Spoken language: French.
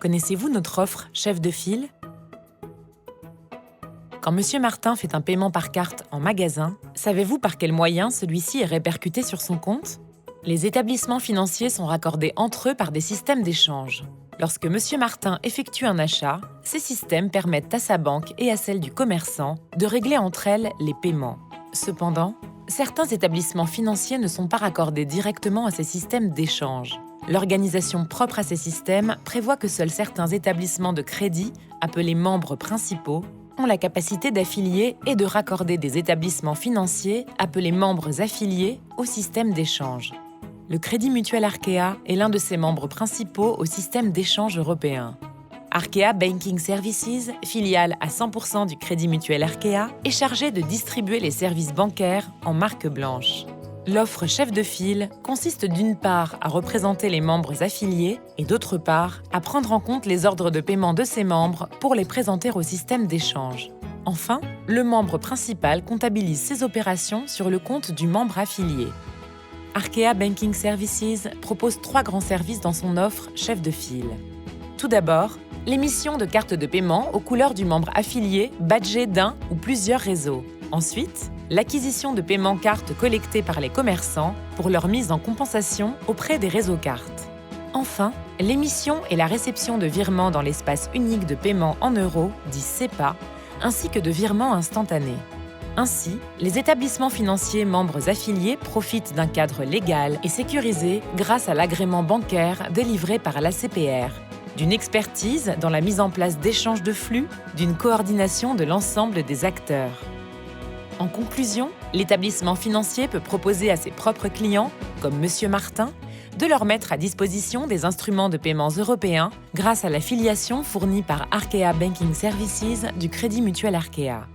Connaissez-vous notre offre chef de file? Quand Monsieur Martin fait un paiement par carte en magasin, savez-vous par quel moyen celui-ci est répercuté sur son compte? Les établissements financiers sont raccordés entre eux par des systèmes d'échange. Lorsque Monsieur Martin effectue un achat, ces systèmes permettent à sa banque et à celle du commerçant de régler entre elles les paiements. Cependant, certains établissements financiers ne sont pas raccordés directement à ces systèmes d'échange. L'organisation propre à ces systèmes prévoit que seuls certains établissements de crédit, appelés membres principaux, ont la capacité d'affilier et de raccorder des établissements financiers, appelés membres affiliés, au système d'échange. Le Crédit Mutuel Arkea est l'un de ses membres principaux au système d'échange européen. Arkea Banking Services, filiale à 100% du Crédit Mutuel Arkea, est chargée de distribuer les services bancaires en marque blanche. L'offre chef de file consiste d'une part à représenter les membres affiliés et d'autre part à prendre en compte les ordres de paiement de ses membres pour les présenter au système d'échange. Enfin, le membre principal comptabilise ses opérations sur le compte du membre affilié. Arkea Banking Services propose 3 grands services dans son offre chef de file. Tout d'abord, l'émission de cartes de paiement aux couleurs du membre affilié badgé d'un ou plusieurs réseaux. Ensuite, l'acquisition de paiements cartes collectés par les commerçants pour leur mise en compensation auprès des réseaux cartes. Enfin, l'émission et la réception de virements dans l'espace unique de paiement en euros, dit SEPA, ainsi que de virements instantanés. Ainsi, les établissements financiers membres affiliés profitent d'un cadre légal et sécurisé grâce à l'agrément bancaire délivré par l'ACPR, d'une expertise dans la mise en place d'échanges de flux, d'une coordination de l'ensemble des acteurs. En conclusion, l'établissement financier peut proposer à ses propres clients, comme Monsieur Martin, de leur mettre à disposition des instruments de paiement européens grâce à la filiation fournie par Arkea Banking Services du Crédit Mutuel Arkea.